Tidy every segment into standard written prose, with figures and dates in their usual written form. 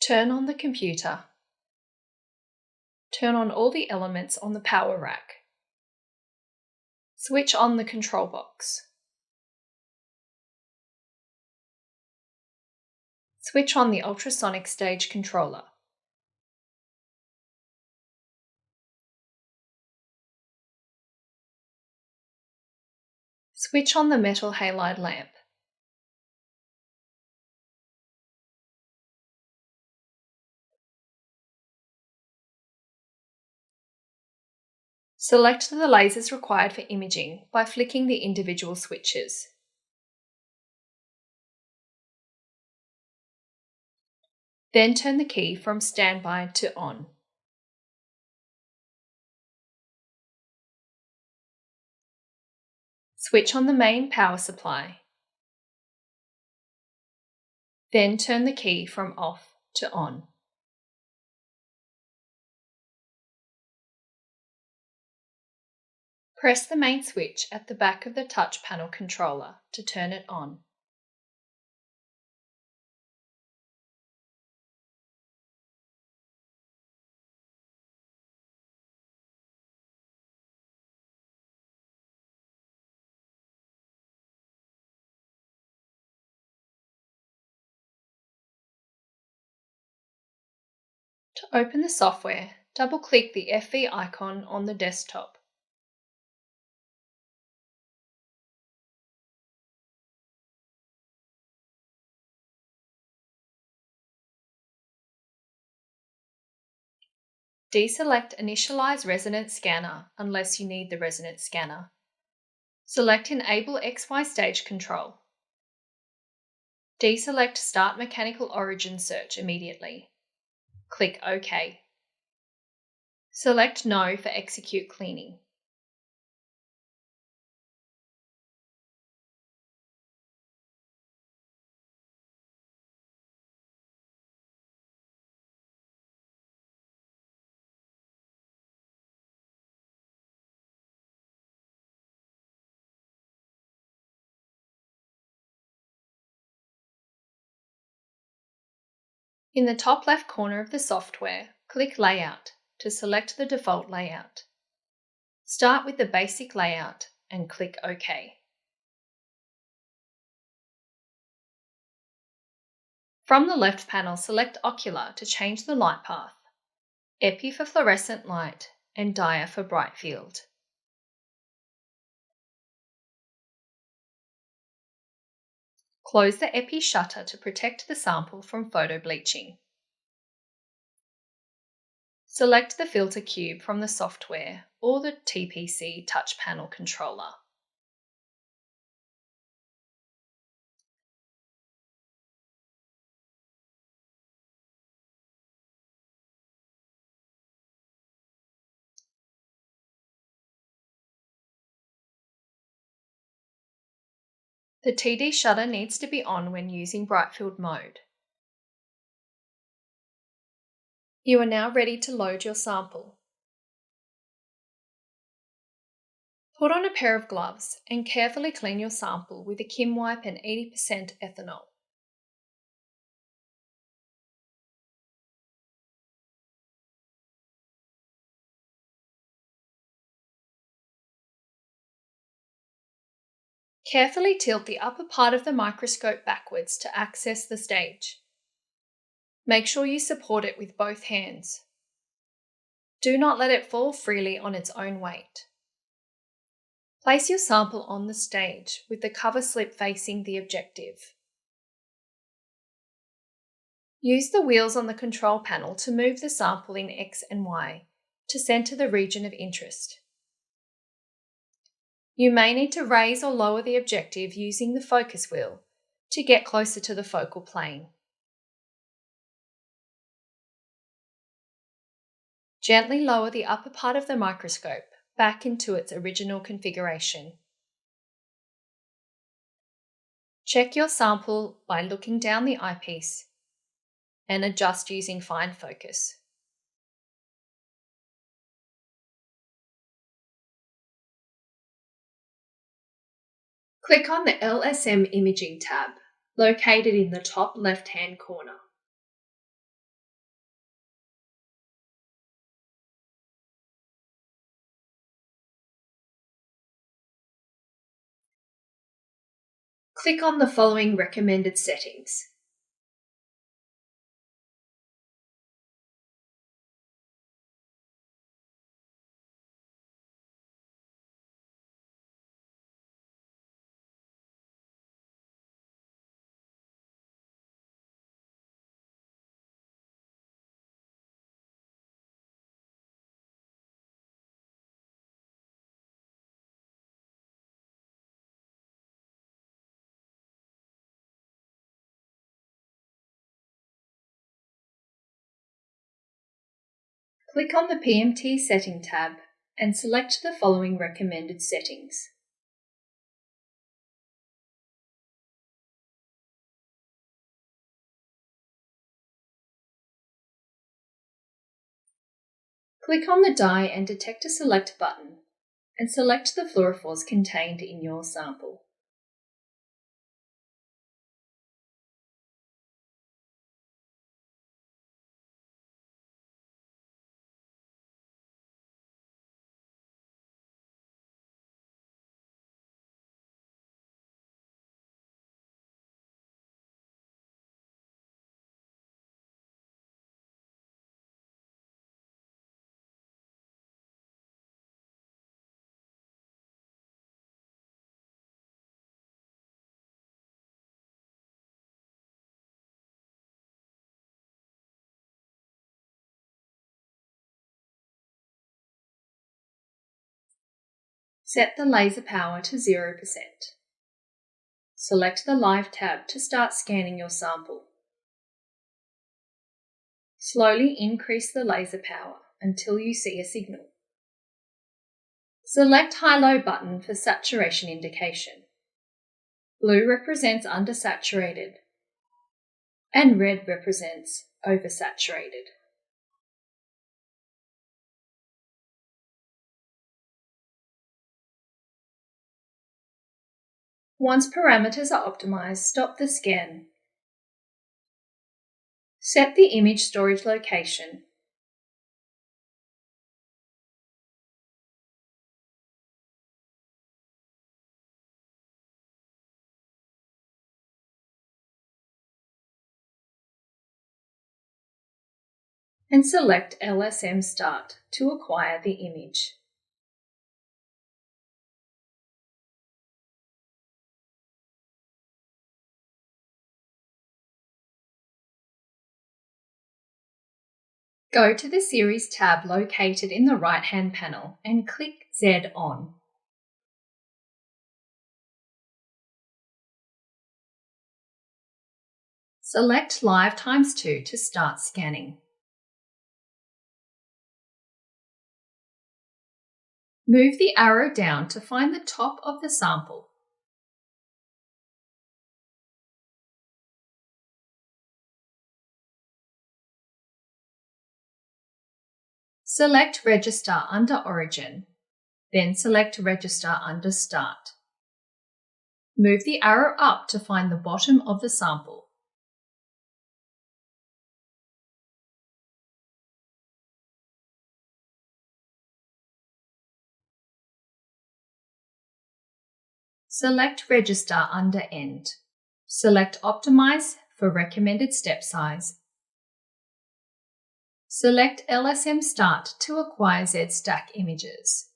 Turn on the computer. Turn on all the elements on the power rack. Switch on the control box. Switch on the ultrasonic stage controller. Switch on the metal halide lamp. Select the lasers required for imaging by flicking the individual switches. Then turn the key from standby to on. Switch on the main power supply. Then turn the key from off to on. Press the main switch at the back of the touch panel controller to turn it on. To open the software, double-click the FV icon on the desktop. Deselect Initialize Resonance Scanner unless you need the resonance scanner. Select Enable XY Stage Control. Deselect Start Mechanical Origin Search immediately. Click OK. Select No for Execute Cleaning. In the top left corner of the software, click Layout to select the default layout. Start with the basic layout and click OK. From the left panel, select Ocular to change the light path, Epi for fluorescent light, and Dia for bright field. Close the Epi shutter to protect the sample from photo bleaching. Select the filter cube from the software or the TPC touch panel controller. The TD shutter needs to be on when using brightfield mode. You are now ready to load your sample. Put on a pair of gloves and carefully clean your sample with a Kim wipe and 80% ethanol. Carefully tilt the upper part of the microscope backwards to access the stage. Make sure you support it with both hands. Do not let it fall freely on its own weight. Place your sample on the stage with the cover slip facing the objective. Use the wheels on the control panel to move the sample in X and Y to center the region of interest. You may need to raise or lower the objective using the focus wheel to get closer to the focal plane. Gently lower the upper part of the microscope back into its original configuration. Check your sample by looking down the eyepiece and adjust using fine focus. Click on the LSM Imaging tab, located in the top left-hand corner. Click on the following recommended settings. Click on the PMT Setting tab and select the following recommended settings. Click on the Dye and Detector Select button and select the fluorophores contained in your sample. Set the laser power to 0%. Select the Live tab to start scanning your sample. Slowly increase the laser power until you see a signal. Select High-Low button for saturation indication. Blue represents undersaturated and red represents oversaturated. Once parameters are optimized, stop the scan. Set the image storage location. And select LSM Start to acquire the image. Go to the Series tab located in the right-hand panel and click Z on. Select Live ×2 to start scanning. Move the arrow down to find the top of the sample. Select Register under Origin, then select Register under Start. Move the arrow up to find the bottom of the sample. Select Register under End. Select Optimize for recommended step size. Select LSM Start to acquire Z-stack images.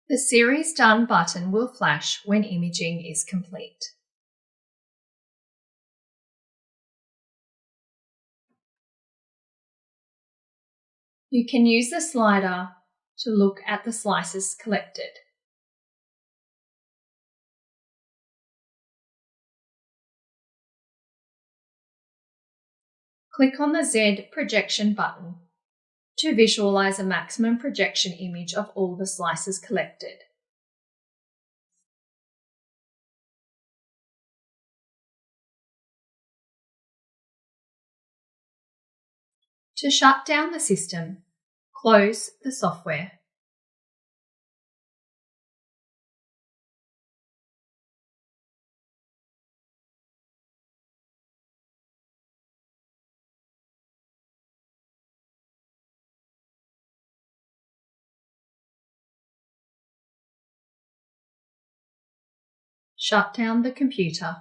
The Series Done button will flash when imaging is complete. You can use the slider to look at the slices collected. Click on the Z projection button to visualize a maximum projection image of all the slices collected. To shut down the system, close the software. Shut down the computer.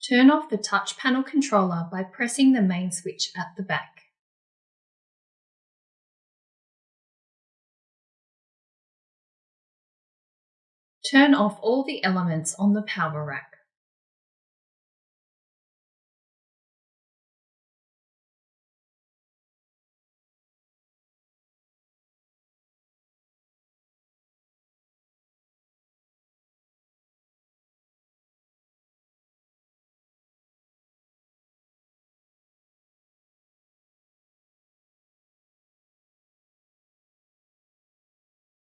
Turn off the touch panel controller by pressing the main switch at the back. Turn off all the elements on the power rack.